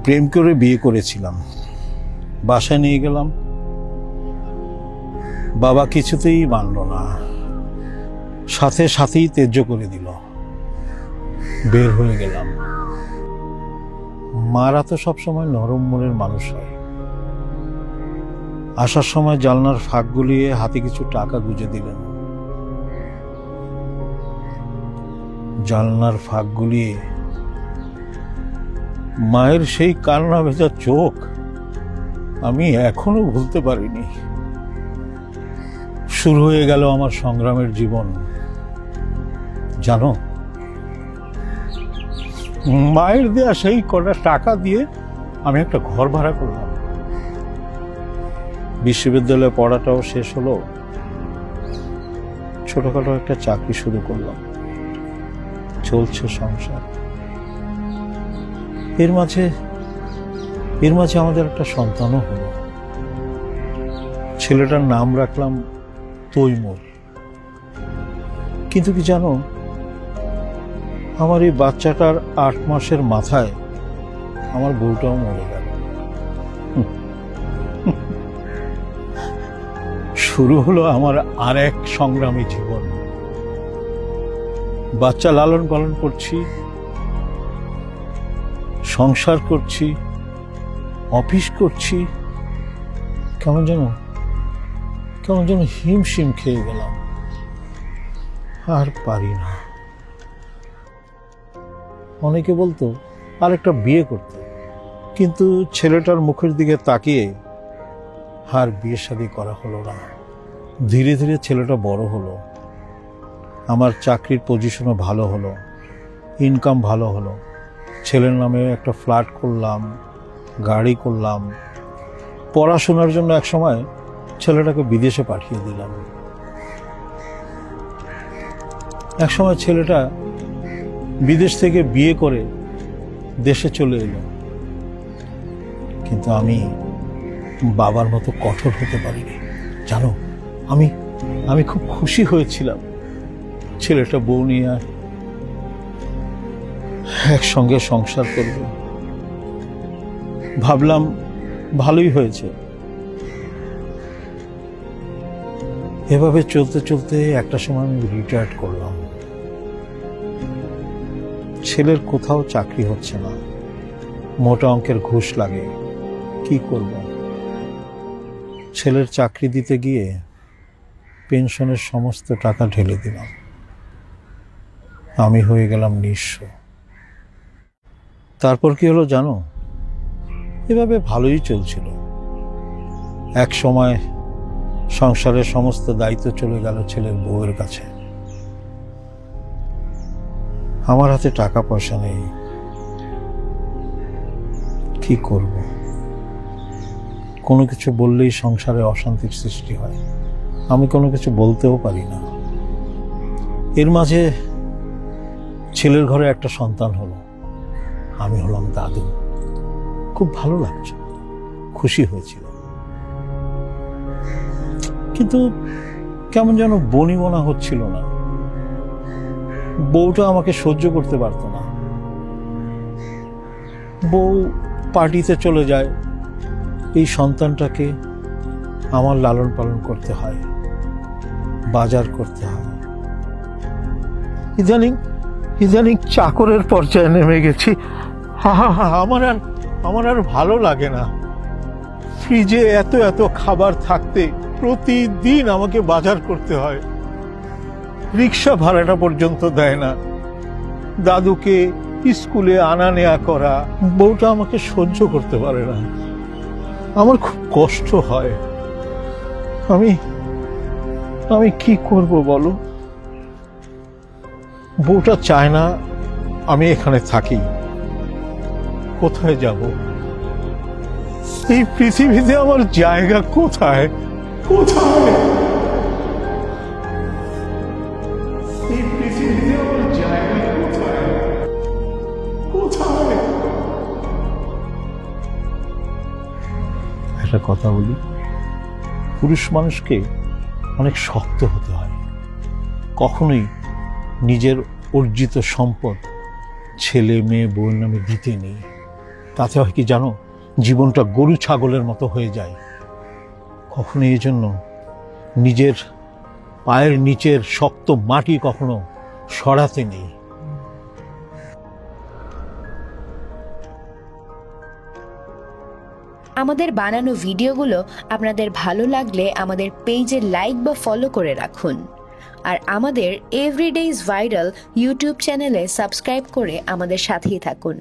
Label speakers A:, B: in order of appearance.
A: প্রেম করে বিয়ে করেছিলাম, বাসায় নিয়ে গেলাম, বাবা কিছুতেই মানল না, সাথে সাথেই ত্যায্য করে দিল। বের হয়ে গেলাম। মারা তো সবসময় নরম মনের মানুষ হয়। আসার সময় জানলার ফাঁক গুলিয়ে হাতে কিছু টাকা গুঁজে দিলেন। জানলার ফাঁক গুলিয়ে মায়ের সেই কান্না ভেজা চোখ আমি এখনো ভুলতে পারিনি। শুরু হয়ে গেল আমার সংগ্রামের জীবন। জানো, মায়ের দেয়া সেই কটা টাকা দিয়ে আমি একটা ঘর ভাড়া করলাম। বিশ্ববিদ্যালয়ে পড়াটাও শেষ হলো, ছোটখাটো একটা চাকরি শুরু করলাম, চলছে সংসার। এর মাঝে আমাদের একটা সন্তানও হলো। ছেলেটার নাম রাখলাম তৈমুর। কিন্তু কি জানো, আমার এই বাচ্চাটার 8 মাসের মাথায় আমার বউটাও মরে গেল। শুরু হলো আমার আর এক সংগ্রামী জীবন। বাচ্চা লালন পালন করছি, সংসার করছি, অফিস করছি, কেমন যেন হিমশিম খেয়ে গেলাম। আর পারি না। অনেকে বলতো আরেকটা বিয়ে করতে, কিন্তু ছেলেটার মুখের দিকে তাকিয়ে আর বিয়ে শাদী করা হলো না। ধীরে ধীরে ছেলেটা বড় হলো, আমার চাকরির পজিশনও ভালো হলো, ইনকাম ভালো হলো। ছেলের নামে একটা ফ্ল্যাট করলাম, গাড়ি করলাম। পড়াশোনার জন্য একসময় ছেলেটাকে বিদেশে পাঠিয়ে দিলাম। একসময় ছেলেটা বিদেশ থেকে বিয়ে করে দেশে চলে এলো। কিন্তু আমি বাবার মতো কঠোর হতে পারিনি। জানো, আমি খুব খুশি হয়েছিলাম ছেলেটা বউ নিয়ে একসঙ্গে সংসার করবে। ভাবলাম ভালোই হয়েছে। এভাবে চলতে চলতে একটা সময় আমি রিটায়ার্ড করলাম। ছেলের কোথাও চাকরি হচ্ছে না, মোটা অঙ্কের ঘুষ লাগে। কি করব? ছেলের চাকরি দিতে গিয়ে পেনশনের সমস্ত টাকা ঢেলে দিলাম। আমি হয়ে গেলাম নিঃস্ব। তারপর কি হলো জানো? এভাবে ভালোই চলছিল। এক সময় সংসারের সমস্ত দায়িত্ব চলে গেল ছেলের বউয়ের কাছে। আমার হাতে টাকা পয়সা নেই। কি করব? কোনো কিছু বললেই সংসারে অশান্তির সৃষ্টি হয়। আমি কোনো কিছু বলতেও পারি না। এর মাঝে ছেলের ঘরে একটা সন্তান হলো। আমি হলাম দাদু। খুব ভালো লাগছে, খুশি হয়েছিল। কিন্তু কেমন যেন বনিবনা হচ্ছিল না। বউটা আমাকে সহ্য করতে পারতো না। বউ পার্টিতে চলে যায়, এই সন্তানটাকে আমার লালন পালন করতে হয়, বাজার করতে হয়। ইদানিং চাকরের পর্যায়ে নেমে গেছি। আমার আর ভালো লাগে না। ফ্রিজে এত খাবার থাকতে প্রতিদিন আমাকে বাজার করতে হয়। রিক্সা ভাড়াটা পর্যন্ত দেয় না। দাদুকে স্কুলে আনা নেয়া করা, বউটা আমাকে সহ্য করতে পারে না। আমার খুব কষ্ট হয়। আমি কি করব বলো? বউটা চায় না আমি এখানে থাকি। কোথায় যাব? এই পৃথিবীতে আমার জায়গা কোথায়? এই পৃথিবীতে আমার জায়গা কোথায়? একটা কথা বলি, পুরুষ মানুষকে অনেক শক্ত হতে হয়। কখনোই নিজের অর্জিত সম্পদ ছেলে মেয়ে বউয়ের নামে দিতে নেই। তাতে হয় কি জানো, জীবনটা গরু ছাগলের মতো হয়ে যায়। কখনো এই জন্য নিজের পায়ের নিচের শক্ত মাটি কখনো সরাতে নেই।
B: আমাদের বানানো ভিডিওগুলো আপনাদের ভালো লাগলে আমাদের পেজে লাইক বা ফলো করে রাখুন, আর আমাদের এভরিডে ইজ ভাইরাল ইউটিউব চ্যানেলে সাবস্ক্রাইব করে আমাদের সাথেই থাকুন।